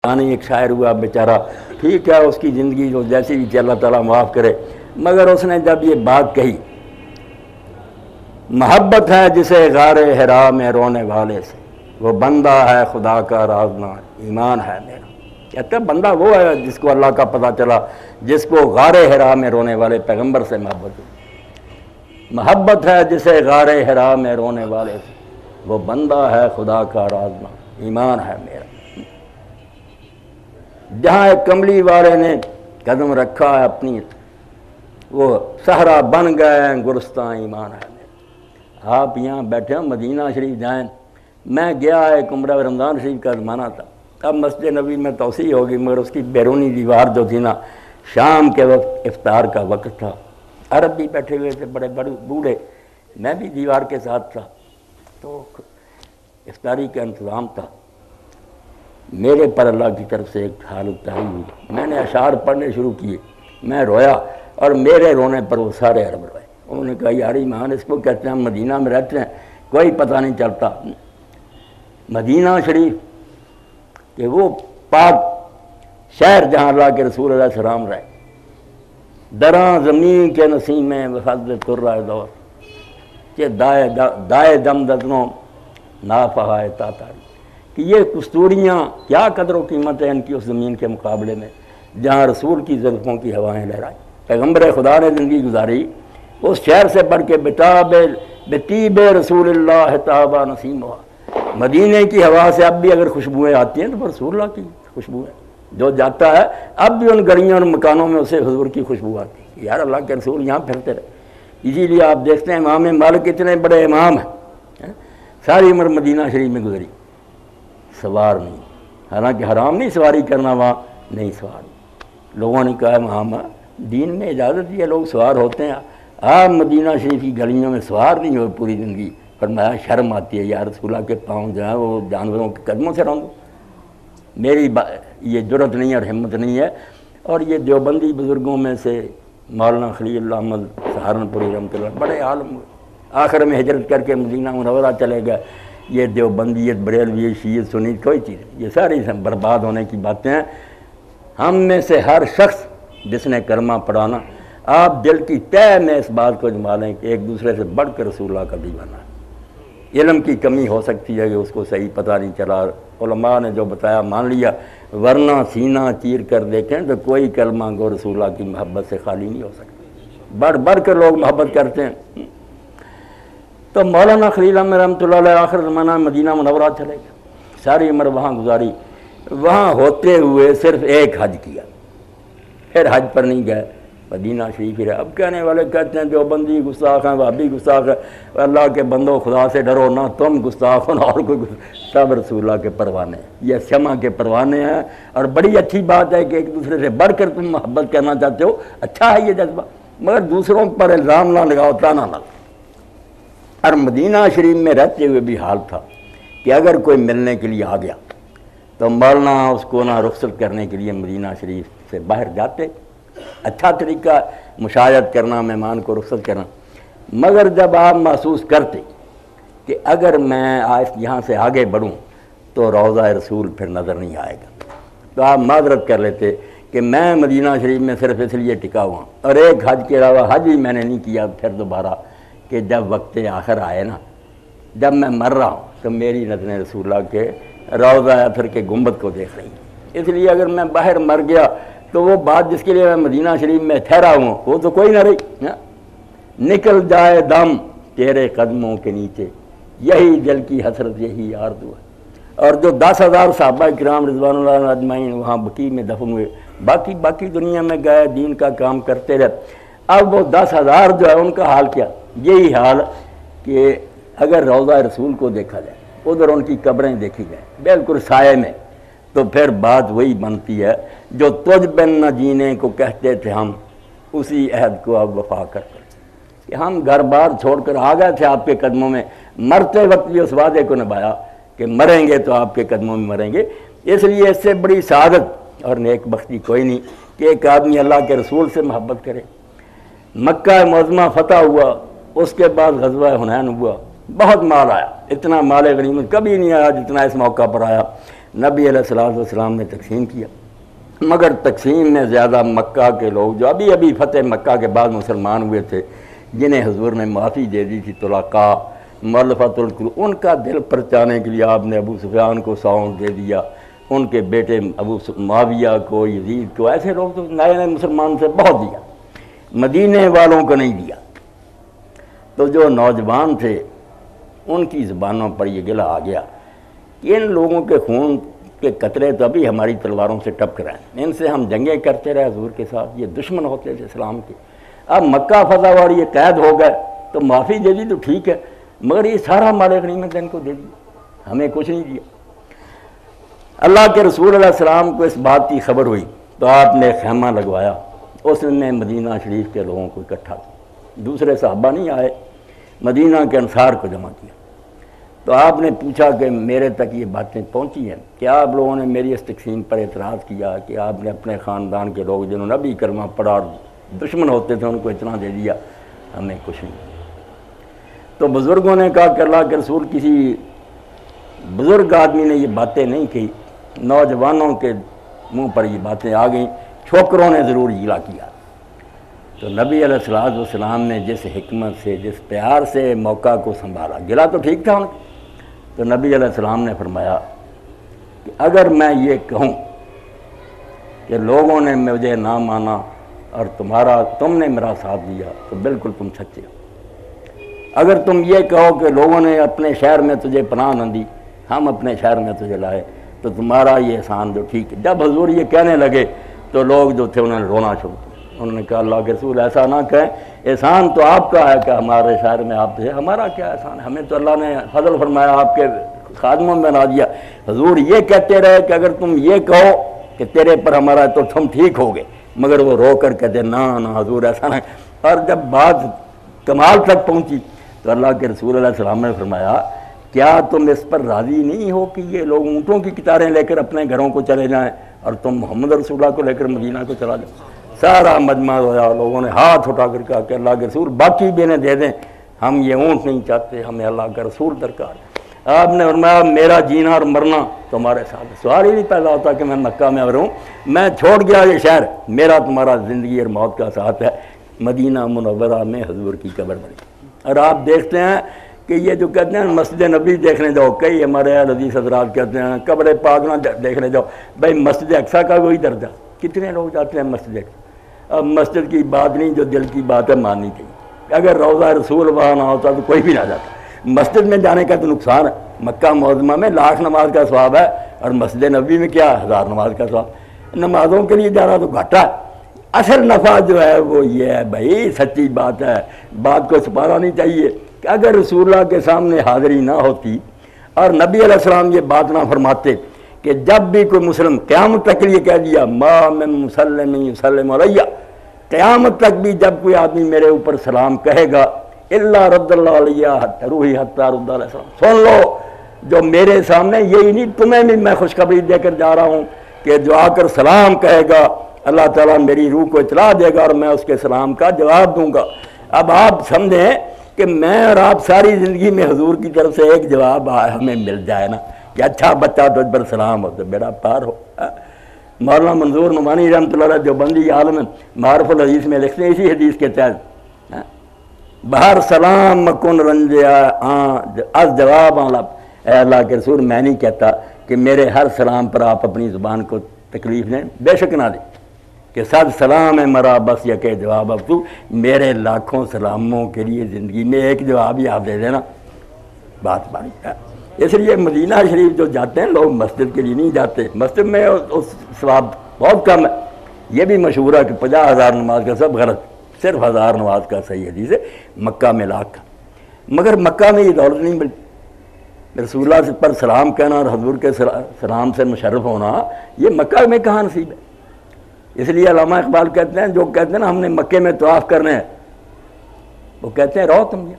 ہندوستانی ایک شاعر ہوا بیچارہ، ٹھیک ہے اس کی زندگی جو جیسی بھی اللہ تعالیٰ معاف کرے، مگر اس نے جب یہ بات کہی، محبت ہے جسے غار حرا میں رونے والے سے، وہ بندہ ہے خدا کا رازنا ایمان ہے میرا۔ کہتا ہے بندہ وہ ہے جس کو اللہ کا پتہ چلا، جس کو غار حرا میں رونے والے پیغمبر سے محبت ہوئی۔ محبت ہے جسے غار حرا میں رونے والے سے، وہ بندہ ہے خدا کا رازنا ایمان ہے میرا۔ جہاں ایک کملی والے نے قدم رکھا ہے اپنی، وہ صحرا بن گئے گلستان ایمان ہے میرا۔ آپ یہاں بیٹھے ہو، مدینہ شریف جائیں۔ میں گیا ایک عمرہ رمضان شریف کا زمانہ تھا، اب مسجد نبوی میں توسیع ہوگی، مگر اس کی بیرونی دیوار جو تھی نا، شام کے وقت افطار کا وقت تھا، عرب بھی بیٹھے ہوئے تھے بڑے بڑے بوڑھے، میں بھی دیوار کے ساتھ تھا، تو افطاری کا انتظام تھا۔ میرے پر اللہ کی طرف سے ایک حالت طاری ہوئی، میں نے اشعار پڑھنے شروع کیے، میں رویا اور میرے رونے پر وہ سارے عرب روئے۔ انہوں نے کہا یار ایمان اس کو کہتے ہیں، ہم مدینہ میں رہتے ہیں کوئی پتہ نہیں چلتا۔ مدینہ شریف کہ وہ پاک شہر جہاں اللہ کے رسول علیہ السلام رہے، دراں زمین کے نسیم میں وفضل تر رہے دور کہ دائے دم ددنوں نافہائے تاتاری، کہ یہ کستوریاں کیا قدر و قیمت ہے ان کی اس زمین کے مقابلے میں جہاں رسول کی زلفوں کی ہوائیں لہرائیں۔ پیغمبر خدا نے زندگی گزاری اس شہر سے بڑھ کے بطیب رسول اللہ تابا نسیم ہوا۔ مدینے کی ہوا سے اب بھی اگر خوشبوئیں آتی ہیں تو رسول اللہ کی خوشبوئیں، جو جاتا ہے اب بھی ان گلیوں اور مکانوں میں اسے حضور کی خوشبو آتی ہے، یار اللہ کے رسول یہاں پھرتے رہے۔ اسی لیے آپ دیکھتے ہیں امام مالک اتنے بڑے امام ہیں، ساری عمر مدینہ شریف میں گزری، سوار نہیں، حالانکہ حرام نہیں سواری کرنا، وہاں نہیں سوار۔ لوگوں نے کہا وہاں دین میں اجازت ہے لوگ سوار ہوتے ہیں، آپ مدینہ شریف کی گلیوں میں سوار نہیں ہوئے پوری زندگی، فرمایا شرم آتی ہے یار رسول اللہ کے پاؤں جو ہیں وہ جانوروں کے قدموں سے رونگوں، میری یہ جرت نہیں ہے اور ہمت نہیں ہے۔ اور یہ دیوبندی بزرگوں میں سے مولانا خلیل اللہ احمد سہارنپوری رحمۃ اللہ بڑے عالم ہوئے، آخر میں ہجرت کر کے مدینہ منورہ چلے گئے۔ یہ دیوبندیت بریلوی شیعت سنی کوئی چیز، یہ ساری برباد ہونے کی باتیں ہیں۔ ہم میں سے ہر شخص جس نے کلمہ پڑھانا، آپ دل کی تہ میں اس بات کو جما لیں کہ ایک دوسرے سے بڑھ کر رسول اللہ کا دیوانہ ہے۔ علم کی کمی ہو سکتی ہے کہ اس کو صحیح پتہ نہیں چلا، علماء نے جو بتایا مان لیا، ورنہ سینہ چیر کر دیکھیں تو کوئی کلمہ گو رسول اللہ کی محبت سے خالی نہیں ہو سکتا، بڑھ بڑھ کر لوگ محبت کرتے ہیں۔ تو مولانا خلیل احمد رحمۃ اللہ علیہ آخر زمانہ مدینہ منورہ چلے گئے، ساری عمر وہاں گزاری، وہاں ہوتے ہوئے صرف ایک حج کیا، پھر حج پر نہیں گئے، مدینہ شریف ہی رہے۔ اب کہنے والے کہتے ہیں دیوبندی گستاخ ہیں، وہابی گستاخ ہے، اللہ کے بندو خدا سے ڈرو، نہ تم گستاخ ہو نہ اور کوئی سب رسول اللہ کے پروانے ہیں، یہ شمع کے پروانے ہیں۔ اور بڑی اچھی بات ہے کہ ایک دوسرے سے بڑھ کر تم محبت کرنا چاہتے ہو، اچھا ہے یہ جذبہ، مگر دوسروں پر الزام نہ لگاؤ، تانا نہ لگاؤ۔ اور مدینہ شریف میں رہتے ہوئے بھی حال تھا کہ اگر کوئی ملنے کے لیے آ گیا تو مولانا اس کو نہ رخصت کرنے کے لیے مدینہ شریف سے باہر جاتے، اچھا طریقہ مشاہدت کرنا، مہمان کو رخصت کرنا۔ مگر جب آپ محسوس کرتے کہ اگر میں یہاں سے آگے بڑھوں تو روضہ رسول پھر نظر نہیں آئے گا، تو آپ معذرت کر لیتے کہ میں مدینہ شریف میں صرف اس لیے ٹکا ہوا اور ایک حج کے علاوہ حج بھی میں نے نہیں کیا پھر دوبارہ، کہ جب وقت آخر آئے نا، جب میں مر رہا ہوں تو میری نظریں رسول اللہ کے روضہ اثر کے گنبد کو دیکھ رہی ہیں، اس لیے اگر میں باہر مر گیا تو وہ بات جس کے لیے میں مدینہ شریف میں ٹھہرا ہوں وہ تو کوئی نہ رہی۔ نکل جائے دم تیرے قدموں کے نیچے، یہی دل کی حسرت، یہی آرزو ہے۔ اور جو 10,000 صحابہ کرام رضوان اللہ اجمعین وہاں بقیع میں دفن ہوئے، باقی دنیا میں گئے دین کا کام کرتے رہے، اب وہ 10,000 جو ہے ان کا حال کیا؟ یہی حال کہ اگر روضہ رسول کو دیکھا جائے، ادھر ان کی قبریں دیکھی جائیں بالکل سائے میں، تو پھر بات وہی بنتی ہے جو تجھ بن نہ جینے کو کہتے تھے ہم، اسی عہد کو اب وفا کر کہ ہم گھر بار چھوڑ کر آ گئے تھے آپ کے قدموں میں، مرتے وقت بھی اس وعدے کو نبھایا کہ مریں گے تو آپ کے قدموں میں مریں گے۔ اس لیے اس سے بڑی سعادت اور نیک بختی کوئی نہیں کہ ایک آدمی اللہ کے رسول سے محبت کرے۔ مکہ معظمہ فتح ہوا، اس کے بعد غزوہ حنین ہوا، بہت مال آیا، اتنا مال غنیمت کبھی نہیں آیا جتنا اس موقع پر آیا۔ نبی علیہ الصلوۃ والسلام نے تقسیم کیا، مگر تقسیم میں زیادہ مکہ کے لوگ جو ابھی ابھی فتح مکہ کے بعد مسلمان ہوئے تھے، جنہیں حضور نے معافی دے دی تھی، طلقاء، مؤلفۃ القلوب، ان کا دل پرچانے کے لیے آپ نے ابو سفیان کو ساؤنڈ دے دیا، ان کے بیٹے ابو معاویہ کو، یزید کو، ایسے لوگ تو نئے نئے مسلمان سے بہت دیا، مدینے والوں کو نہیں دیا۔ تو جو نوجوان تھے ان کی زبانوں پر یہ گلہ آ گیا کہ ان لوگوں کے خون کے قطرے تو ابھی ہماری تلواروں سے ٹپک رہے ہیں، ان سے ہم جنگیں کرتے رہے حضور کے ساتھ، یہ دشمن ہوتے تھے اسلام کے، اب مکہ فتح اور یہ قید ہو گئے تو معافی دے دی تو ٹھیک ہے، مگر یہ سارا مال غنیمت ان کو دے دیا، ہمیں کچھ نہیں دیا۔ اللہ کے رسول علیہ السلام کو اس بات کی خبر ہوئی تو آپ نے خیمہ لگوایا، اس نے مدینہ شریف کے لوگوں کو اکٹھا کیا، دوسرے صحابہ نہیں آئے، مدینہ کے انصار کو جمع کیا۔ تو آپ نے پوچھا کہ میرے تک یہ باتیں پہنچی ہیں، کیا آپ لوگوں نے میری اس تقسیم پر اعتراض کیا کہ آپ نے اپنے خاندان کے لوگ جنہوں نے ابھی کلمہ پڑھا اور دشمن ہوتے تھے ان کو اتنا دے دیا، ہمیں کچھ نہیں۔ تو بزرگوں نے کہا کہ اللہ کے رسول کسی بزرگ آدمی نے یہ باتیں نہیں کہی، نوجوانوں کے منہ پر یہ باتیں آ گئیں، چھوکروں نے ضرور گیلا کیا۔ تو نبی علیہ الصلوۃ والسلام نے جس حکمت سے، جس پیار سے موقع کو سنبھالا، گلا تو ٹھیک تھا ان کا، تو نبی علیہ السلام نے فرمایا کہ اگر میں یہ کہوں کہ لوگوں نے مجھے نہ مانا اور تم نے میرا ساتھ دیا تو بالکل تم سچے ہو، اگر تم یہ کہو کہ لوگوں نے اپنے شہر میں تجھے پناہ نہ دی، ہم اپنے شہر میں تجھے لائے، تو تمہارا یہ احسان جو ٹھیک ہے۔ جب حضور یہ کہنے لگے تو لوگ جو تھے انہوں نے رونا شروع کیا، انہوں نے کہا اللہ کے رسول ایسا نہ کہیں، احسان تو آپ کا ہے کہ ہمارے شہر میں آپ تھے، ہمارا کیا احسان ہے، ہمیں تو اللہ نے فضل فرمایا، آپ کے خادموں میں بنا دیا۔ حضور یہ کہتے رہے کہ اگر تم یہ کہو کہ تیرے پر ہمارا تو تم ٹھیک ہوگے، مگر وہ رو کر کہتے نہ حضور ایسا نہ۔ اور جب بات کمال تک پہنچی تو اللہ کے رسول علیہ السلام نے فرمایا کیا تم اس پر راضی نہیں ہو کہ یہ لوگ اونٹوں کی قطاریں لے کر اپنے گھروں کو چلے جائیں اور تم محمد رسول اللہ کو لے کر مدینہ کو چلا جاؤ؟ سارا مجمع ہوا، لوگوں نے ہاتھ اٹھا کر کہا کہ اللہ کے رسول باقی بھی انہیں دے دیں، ہم یہ اونٹ نہیں چاہتے، ہمیں اللہ کا رسول درکار ہے۔ آپ نے فرمایا میرا جینا اور مرنا تمہارے ساتھ، سوال ہی نہیں پیدا ہوتا کہ میں مکہ میں رہوں، میں چھوڑ گیا یہ شہر، میرا تمہارا زندگی اور موت کا ساتھ ہے۔ مدینہ منورہ میں حضور کی قبر بنی، اور آپ دیکھتے ہیں کہ یہ جو کہتے ہیں مسجد نبی دیکھنے جاؤ، کئی ہمارے حدیث حضرات کہتے ہیں قبر پاک نہ دیکھنے جاؤ، بھائی مسجد اقصیٰ کا کوئی درجہ، کتنے لوگ جاتے ہیں مسجد اقصیٰ؟ اب مسجد کی بات نہیں، جو دل کی بات ہے ماننی چاہیے، اگر روضہ رسول وہاں نہ ہوتا تو کوئی بھی نہ جاتا۔ مسجد میں جانے کا تو نقصان ہے، مکہ معظمہ میں 1,00,000 نماز کا ثواب ہے، اور مسجد نبی میں کیا 1,000 نماز کا ثواب، نمازوں کے لیے جانا تو گھاٹا ہے۔ اصل نفع جو ہے وہ یہ ہے بھائی، سچی بات ہے، بات کو چھپانا نہیں چاہیے کہ اگر رسول اللہ کے سامنے حاضری نہ ہوتی اور نبی علیہ السلام یہ بات نہ فرماتے کہ جب بھی کوئی مسلم قیامت تک لیے کہہ دیا ما من مسلم یسلم علیہ، قیامت تک بھی جب کوئی آدمی میرے اوپر سلام کہے گا الا رد اللہ علیہ روحی حتی رد علیہ السلام، سن لو جو میرے سامنے، یہی نہیں تمہیں بھی میں خوشخبری دے کر جا رہا ہوں کہ جو آ کر سلام کہے گا اللہ تعالیٰ میری روح کو اطلاع دے گا اور میں اس کے سلام کا جواب دوں گا۔ اب آپ سمجھیں کہ میں اور آپ ساری زندگی میں حضور کی طرف سے ایک جواب ہمیں مل جائے نا کہ اچھا بچہ تجھ پر سلام ہو تو بیڑا پار ہو۔ مولانا منظور نعمانی رحمۃ اللہ علیہ دیوبندی عالم معارف الحدیث میں لکھتے ہیں اسی حدیث کے تحت بہر سلام مکن رنجیا از جواب اے اللہ کے رسول میں نہیں کہتا کہ میرے ہر سلام پر آپ اپنی زبان کو تکلیف دیں، بے شک نہ دیں کہ صد سلام ہے مرا بس یا کہ جواب اب تو، میرے لاکھوں سلاموں کے لیے زندگی میں ایک جواب ہی آپ دے دینا، بات باری ہے۔ اس لیے مدینہ شریف جو جاتے ہیں لوگ مسجد کے لیے نہیں جاتے، مسجد میں اس ثواب بہت کم ہے۔ یہ بھی مشہور ہے کہ 50,000 نماز کا سب غلط، صرف 1000 نماز کا صحیح حدیث ہے، مکہ میں لاکھ کا، مگر مکہ میں یہ دولت نہیں ملتی۔ رسول اللہ پر سلام کہنا اور حضور کے سلام سے مشرف ہونا یہ مکہ میں کہاں نصیب ہے۔ اس لیے علامہ اقبال کہتے ہیں، جو کہتے ہیں نا ہم نے مکے میں طواف کرنے ہیں، وہ کہتے ہیں رہو تم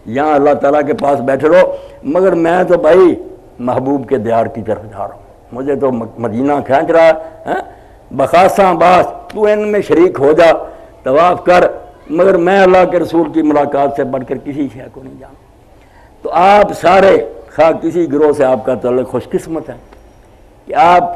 یہاں اللہ تعالیٰ کے پاس بیٹھے رہو، مگر میں تو بھائی محبوب کے دیار کی طرف جا رہا ہوں، مجھے تو مدینہ کھینچ رہا ہے، بخاصاں باس تو ان میں شریک ہو جا، طواف کر، مگر میں اللہ کے رسول کی ملاقات سے بڑھ کر کسی شے کو نہیں جانتا۔ تو آپ سارے خواہ کسی گروہ سے آپ کا تعلق، خوش قسمت ہے کہ آپ